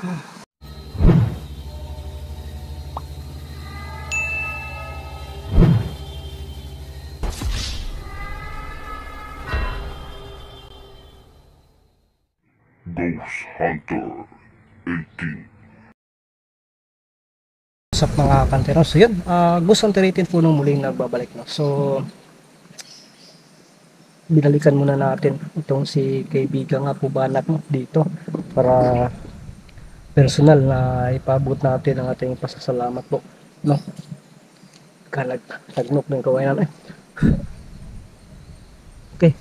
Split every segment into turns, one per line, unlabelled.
Ghost Hunter 18.
Sa mga kantero. So yun, Ghost Hunter 18 po nung muling nagbabalik. No? So, binalikan muna natin itong si kaibigan nga po Banat no? Dito para personal na ipabot natin ang ating pasasalamat po. No? Tagnok ng kawayan. Okay.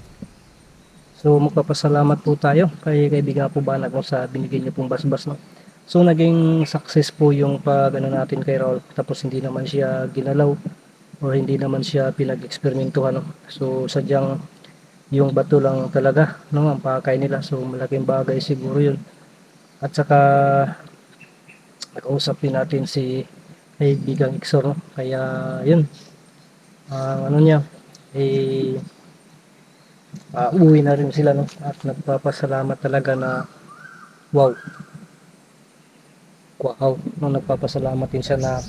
So magpapasalamat po tayo kay kaibigan po Banat no? Sa binigay niyo pong basbas. No? So naging success po yung pag natin kay Raul, tapos hindi naman siya ginalaw o hindi naman siya pinag-eksperimentuhan. No? So sadyang yung bato lang talaga no, ang pakay nila. So malaking bagay siguro yun. At saka nakausap din natin si kaibigang Ixor. No? Kaya yun, ano niya, eh, uwi na rin sila. No? At nagpapasalamat talaga na wow, wow, no, nagpapasalamat din siya na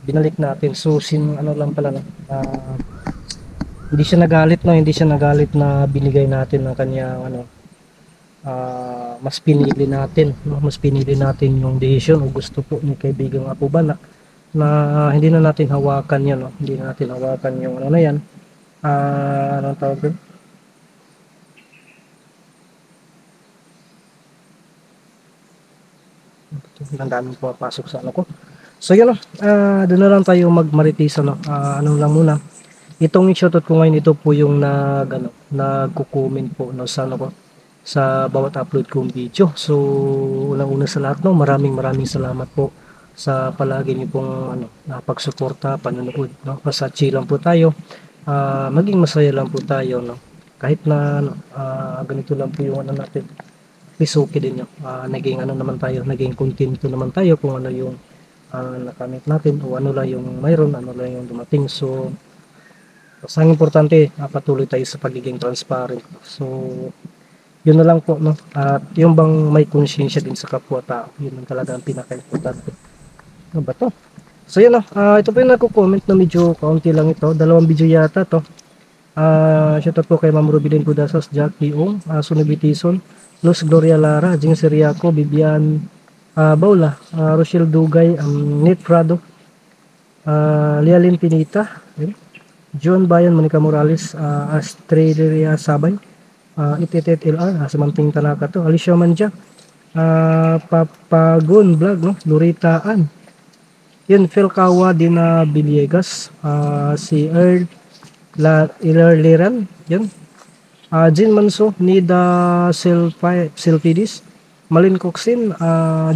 binalik natin. So ano lang pala no, hindi siya nagalit no, hindi siya nagalit na binigay natin ng kanyang ano, mas pinili natin no, mas pinili natin yung decision o gusto po ni kaibigang Apo Banak na hindi na natin hawakan yan no, hindi na natin hawakan yung ano na yan, anong tawag doon, ang daming pumapasok sa ano ko. So yun no, doon na lang tayo magmaritisa no, ano lang muna. Itong shoutout ko ngayon, ito po yung nagko-comment po no, sa ano ko, sa bawat upload kong video. So unang-una sa lahat no, maraming salamat po sa palagi niyo pong ano, pagsuporta, panonood no. Basta chill lang po tayo. Maging masaya lang po tayo no. Kahit na ano, ganito lang po yung ano natin. Please okay din yun. Naging ano naman tayo, naging kontento naman tayo kung ano yung nakamit natin o ano lang yung mayroon, ano lang yung dumating. So ang importante, patuloy tayo sa pagiging transparent. So, yun na lang po, no? At yung bang may konsyensya din sa kapwa-tao, yun ang talaga ang pinaka-importante. Ano ba to? So, yun no? Ito po yung nagko-comment na medyo kaunti lang ito. 2 video yata to. Shoutout po kay Ma'am Rubilin Cudasas, Jackie Ong, Sunubi Tison, Luz Gloria Lara, Jing Seriaco, Bibian Baula, Rochelle Dugay, Nate Prado, Lialin Pinita, yun. John Bayan, Monica Morales, Astrelia Sabay, Itetet LR, Samanting Tanaka to, Alicia Manja, Papagon Vlog, no? Lorita Ann, yun, Phil Kawa, Dina Villegas, si Earl Ilerliran, yun, Jin Manso, Nida Silpidis, Malin Coxin,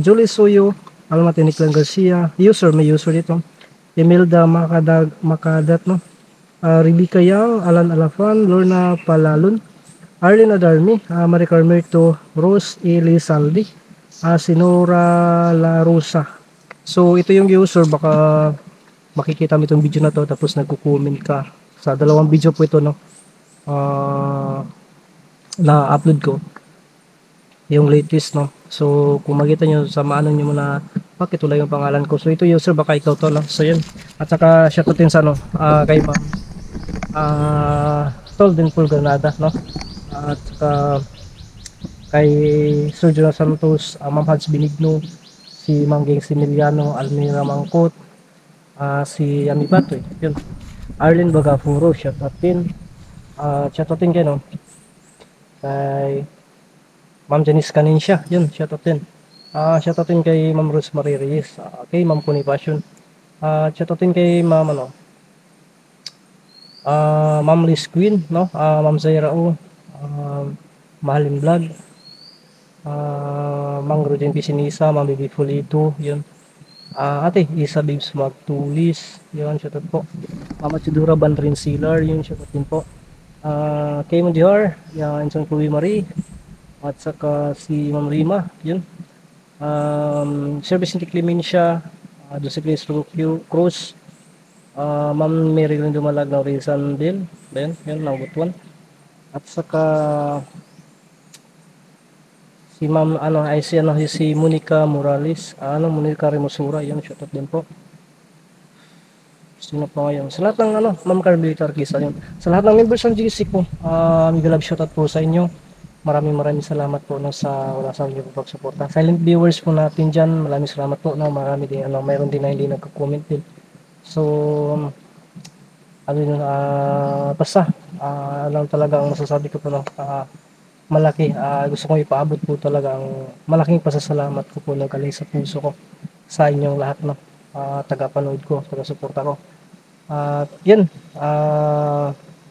Julie Soyo, Alma Tiniklan Garcia, may user dito, Imelda Makadat, no? Rebecca Yang, Alan Alafan, Lorna Palalon, Arlene Adarmi, Marie Carmerto, Rose Elizaldi, Sinora La Rosa. So ito yung user, baka makikita mo itong video na to tapos nagko-comment ka. Sa 2 video po ito no, na upload ko yung latest no. So kung makita nyo, samaan nyo muna bakit wala yung pangalan ko. So ito user, baka ikaw to no. So yun, at saka shoutoutin sa no, kay Ma'am Tolden Full Granada no, at kay Sir Jonah Santos, Ma'am Hads Benigno, si Manggeng Similiano, Almira Mangkot, si Ami Batoy, yun, Arlen Bagafuro, shoutoutin, shoutoutin kay no, kay Ma'am Janice Caninsya, yun, shoutoutin, shoutoutin kay Ma'am Rosemary Reyes, kay Ma'am Kuni Passion, shoutoutin kay Ma'am ano, Ma'am Liz Queen, no? Ma'am Zaira O, Mahalin Vlog, Mang Rodin Pisinisa, Ma'am Bibi Fulito, yun. Ate, Isa Babes Magtulis, yun, shoutout po. Mama Chidura Bandrin Silar, yun, shoutout din po. Kay Mundihar, yan, Insang Chloe Marie, at saka si Ma'am Rima, yun. Sir Vicente Clemencia, Josephine Cruz, Ma'am Marilyn Dumalag ng Rizal din, yun, number 1. At saka Si Ma'am ano ay si Monica Morales, Monica Remosura, yun shoutout din po. Sino pa ngayon? Sa lahat ng Ma'am Carmelita Arquisa yun. Sa lahat ng members ng GC po, mega love shoutout po sa inyo. Maraming salamat po no, sa wala sa inyo po pagsuporta. Silent viewers po natin dyan, maraming salamat po. No, marami din, mayroon din na hindi nagko-comment din. So, basta, lang talaga ang masasabi ko po, no, malaki, gusto kong ipaabot po talaga ang malaking pasasalamat ko po na galing sa puso ko sa inyong lahat, no, taga-panood ko, taga-suporta ko. At yun,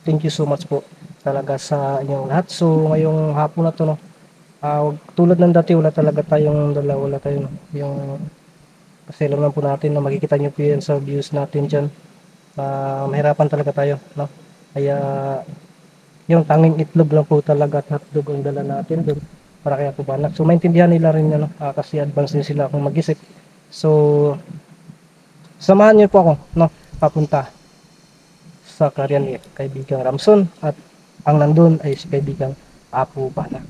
thank you so much po talaga sa inyong lahat. So, ngayong hapon na to, no, tulad ng dati, wala talaga tayong dala, wala tayong, yung, kasi alam naman po natin na makikita nyo po yan sa views natin dyan. Mahirapan talaga tayo, no? Kaya, yung tanging itlog lang po talaga at hotdog ang dala natin doon para kaya po banak. So, maintindihan nila rin, kasi advance din sila kung mag-isip. So, samahan niyo po ako, no? Papunta sa Clarion ni kaibigang Ramson at ang nandun ay si kaibigang Apo Banak.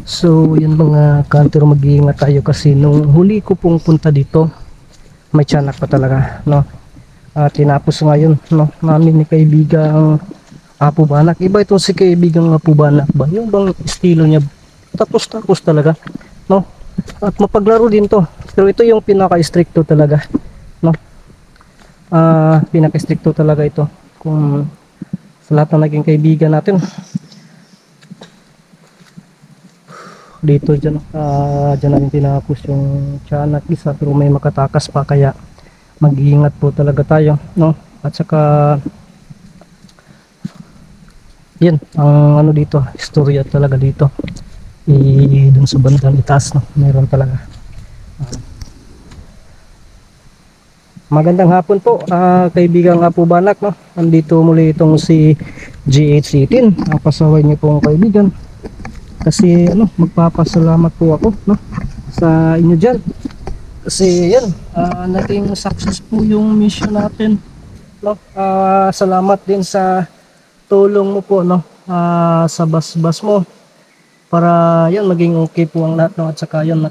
So yun mga kanter, mag-iingat tayo kasi nung huli ko pong punta dito may tiyanak pa talaga, no. Tinapos ngayon, no, namin ni kaibigang Apo Banak. Iba itong si kaibigang Apo Banak ba, yung bang estilo niya tapos talaga, no, at mapaglaro din to, pero ito yung pinaka-stricto talaga, no. Pinaka-stricto talaga ito kung sa lahat ng naging kaibigan natin dito dyan. Dyan namin tinapos yung tiyanak isa, pero may makatakas pa kaya mag-iingat po talaga tayo, no. At saka yan ang dito, istorya talaga dito dun sa bandang itaas, no, meron talaga. Magandang hapon po, kaibigang Apo Banak, no. Andito muli itong si GH18, ang pasaway niyo pong kaibigan. Kasi magpapasalamat po ako, no, sa inyo diyan. Kasi yan, naging success po yung mission natin, no. Salamat din sa tulong mo po, no, sa bas-bas mo para yan maging okay po ang lahat, no. At saka yan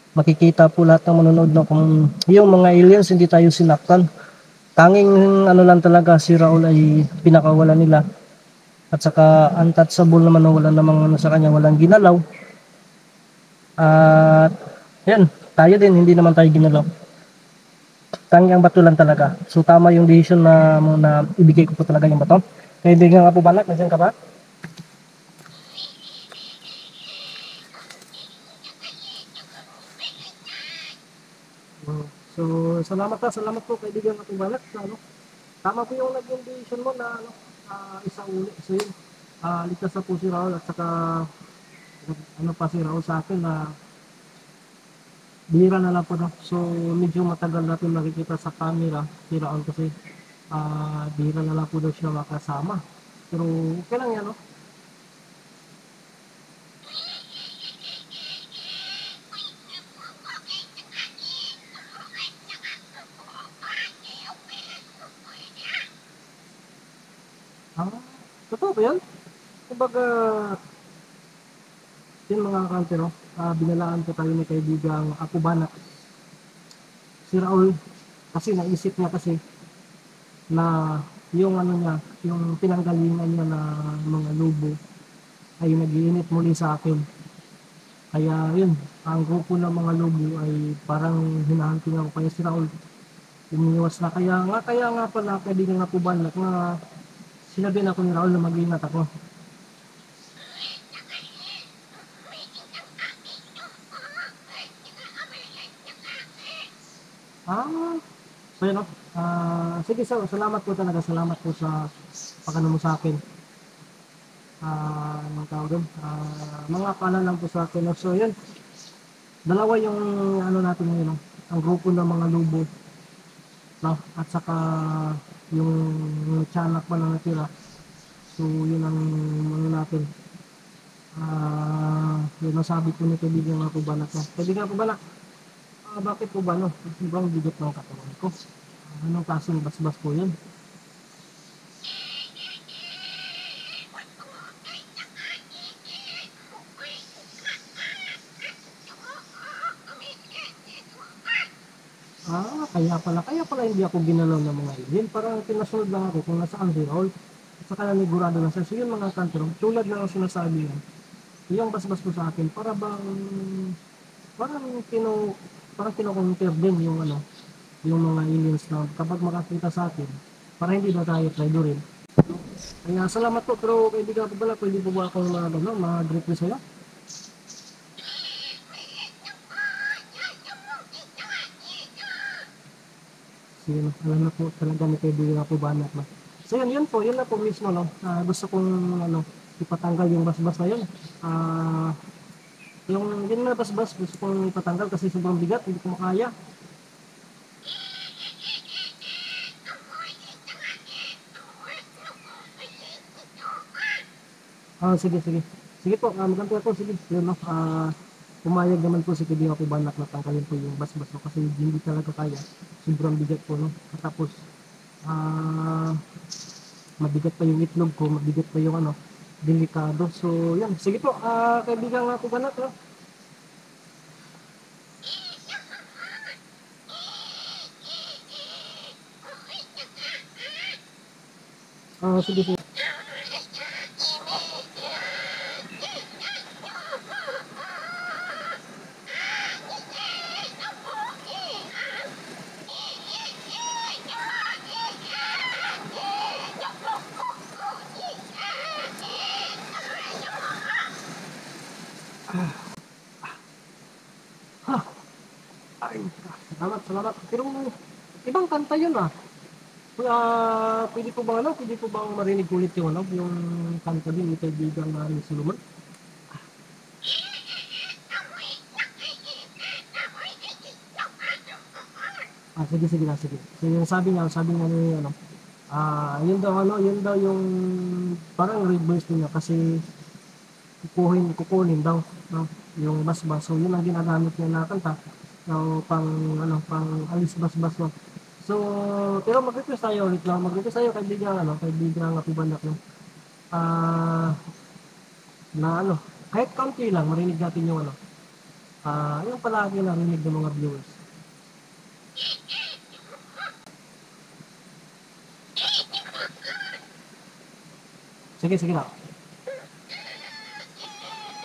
makikita po lahat ng manonood, no, kung yung mga aliens hindi tayo sinaktan. Tanging lang talaga, si Raul ay pinakawala nila. At saka untouchable naman, no, wala namang sa kanya, walang ginalaw. At yan, tayo din hindi naman tayo ginalaw. Tanging ang bato lang talaga. So tama yung decision na ibigay ko po talaga yung bato. Kaibigan nga po Banak, nandiyan ka ba? So salamat po kaibigan nga po Banak sa tama po yung naging decision mo na isang uli. So yun, ligtas na po si Raul at saka pa si Raul sa akin na bihira na lang po, no. So medyo matagal natin makikita sa camera si Raul kasi bihira na lang po daw siya makasama. Pero okay lang yan, no. Ah, totoo ba yan? Kumbaga, yun mga kante, no, binalaan ko tayo ni kaibigang Apo Banak. Si Raul, kasi naisip niya kasi na yung niya, yung pinanggalingan niya na mga lobo ay nag-iinit muli sa akin. Kaya yun, ang grupo ng mga lobo ay parang hinahunting ako, kaya si Raul umiiwas na. Kaya nga pala kaibigan Apo Banak na sinabi na ako ni Raul na mag-iingat ako. So yun, no? Sige sir, salamat po talaga, salamat po sa pagano mo sa akin. Anong tawag doon? Mga pala lang po sa akin, no? So yun, dalawa yung natin ngayon, no? Ang grupo ng mga lubo, no? At saka yung tiyanak pa na natira. So yun ang natin. Yun ang sabi ko ni kaibigan nga po Banak, no? Kaibigan po Banak, bakit po ba, no? Sobrang bigot ng katawan ko. Anong klaseng basbas po yun? kaya pala hindi ako ginalaw ng mga alien. Parang pinasunod lang ako kung nasaan si Raul. At saka nanigurado lang siya. So yun mga kanto, tulad na ang sinasabi niya, yung basbas ko sa akin, parang kino, parang kino-compare din yung yung mga aliens na kapag makakita sa atin, para hindi ba tayo traitor rin. Kaya salamat po, pero kaibigan ko pala, pwede po ba akong mag-greet ko sa'yo? Sige, no, alam na po talaga ni kaibigan ko ba anak, no? So yun na po mismo, no? Gusto kong, ipatanggal yung basbas na yun. Yun na basbas, gusto kong ipatanggal kasi sobrang bigat, hindi ko makaya. Sige, sige. Sige po, maganda po, sige. Yun, no? Pumayag naman po si kaibigan ko banak na tanggalin po yung basbas, no? Kasi hindi talaga kaya. Sobrang bigat po, no? At tapos, ah, mabigat pa yung itlog ko, mabigat pa yung delikado. So, yan. Sige po, kaibigan nga po banak, no? Sige, sige. Ha, ay, salamat, salamat. Pero, ibang kanta yun, ah. Pwede po bang marinig ulit yung kanta din ni kaibigan na ni Solomon? Sige, sige na, sige. So, yung sabi niya ni, yun daw yung parang reverse niya kasi kukunin daw, no? Yung basbas. So, yun ang ginagamit niya na kanta. No, pang alis basbas, no? So, pero mag-request tayo ulit lang. Mag-request tayo kaibigan nga pibanak, no? Ah, na kahit kaunti lang, marinig natin yung yung palagi narinig ng mga viewers. Sige, sige na.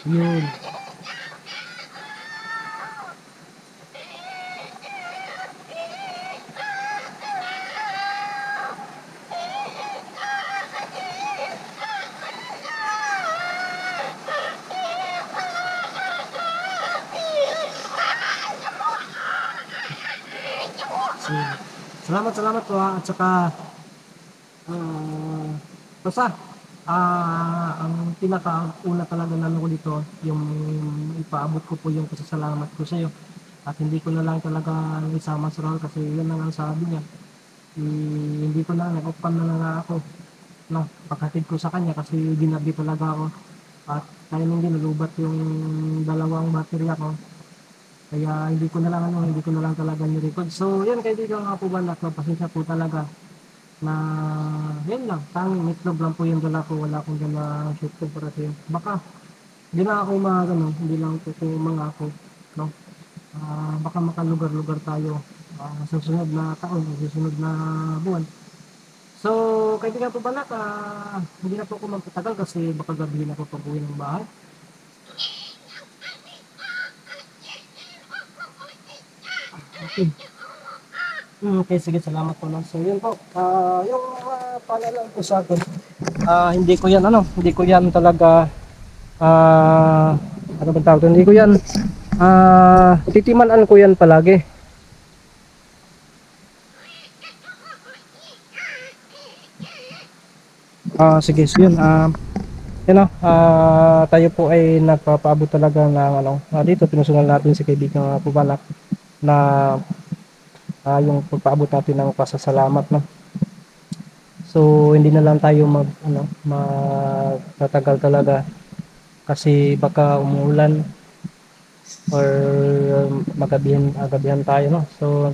Yun. Sige. Salamat, salamat po ha. At saka, ah, basta, ang pinakauna talaga namin ko dito, yung ipaabot ko po yung pasasalamat ko sa iyo. At hindi ko na lang talaga isama sa role kasi yun lang ang sabi niya. Hindi ko na, nag-open na nga ako. No, pagkatid ko sa kanya kasi ginabi talaga ako. At kaya nung nalubat yung dalawang baterya ko. Kaya hindi ko na lang talaga ni-record. So, yan kaibigan nga po ba, pasensya po talaga na yun lang, tanging itlog lang po yung dala ko, wala akong dala shoot ko para sa'yo. Baka, hindi na ako hindi lang po kung mga ako, no? Baka makalugar-lugar tayo sa susunod na taon, sa susunod na buwan. So, kaibigan po balak, hindi na po ako magtatagal kasi baka gabihin ako pag uwi ng bahay. Okay. Okay, sige, salamat po. No? So, yun po. Yung paalala po sa akin, hindi ko yan talaga, ano ba tawag doon? Hindi ko yan, titimanan ko yan palagi. Sige, so yun, tayo po ay nagpapaabot talaga ng dito, pinusungan natin si kaibigan Pubalak na yung pagpaabot natin ng pasasalamat, no? So hindi na lang tayo magtatagal talaga kasi baka umuulan or magabihan tayo, no? So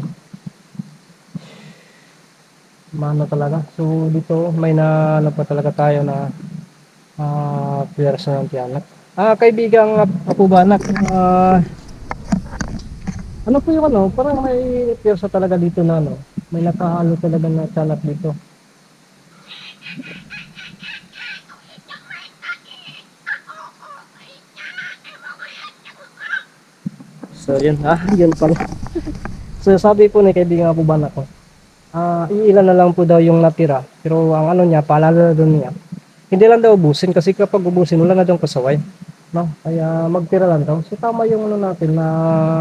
talaga. So dito may pa talaga tayo na pwersa ng tiyanak. Kaibigang Apo Banak, Ano po yung ano, parang may piyesa talaga dito na ano, may nakahalo talaga na tiyanak dito. So yun, yun pala. So sabi po ni kaibigan po ba ko, iilan na lang po daw yung natira. Pero ang ano niya, paalala doon niya, hindi lang daw ubusin kasi kapag ubusin, wala na daw pasaway. No? Kaya magtira lang daw. So tama yung ano natin na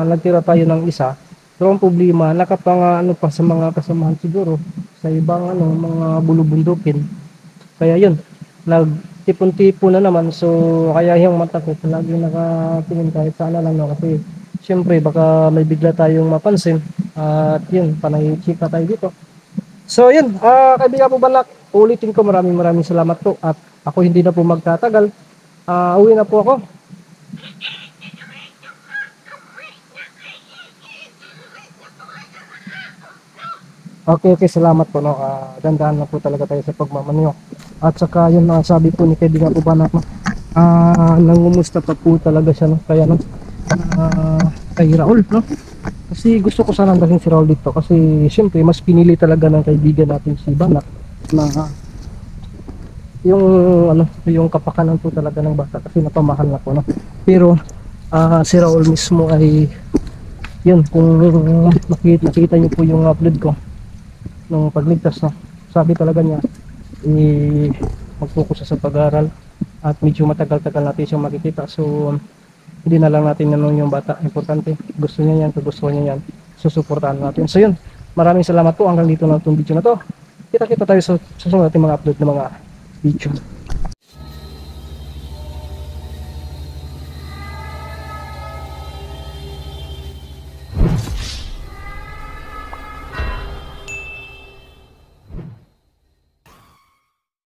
nagtira tayo ng isa. Pero ang problema, nakapang ano pa sa mga kasamahan siguro sa ibang ano, mga bulubundukin. Kaya yun, nagtipon-tipon na naman. So kaya yung mata ko lagi nakatingin kahit sana lang no kasi syempre baka may bigla tayong mapansin at yun, panay chika tayo dito. So yun, kaibigan po Balak, ulitin ko maraming maraming salamat po at ako hindi na po magtatagal. Uwi na po ako. Okay, okay, salamat po no. Dandahan na po talaga tayo sa pagmamaneho. At saka yun sabi po ni kaibigan po Balak no. Nangumusta pa po talaga siya no. Kaya no, kay Raul no. Kasi gusto ko sanang dalhin si Raul dito kasi siyempre mas pinili talaga ng kaibigan natin si Balak na yung ano yung kapakanan po talaga ng bata kasi napamahal na po no. Pero si Raul mismo ay yun kung makikita niyo po yung upload ko nung pagligtas no. Sabi talaga niya mag-focus siya sa pag-aaral at medyo matagal-tagal natin siyang makikita so hindi na lang natin ano yung bata importante gusto niya yan gusto niya yan susuportahan natin so yun maraming salamat po hanggang dito na itong video na to kita-kita tayo sa susunod natin mga upload ng mga video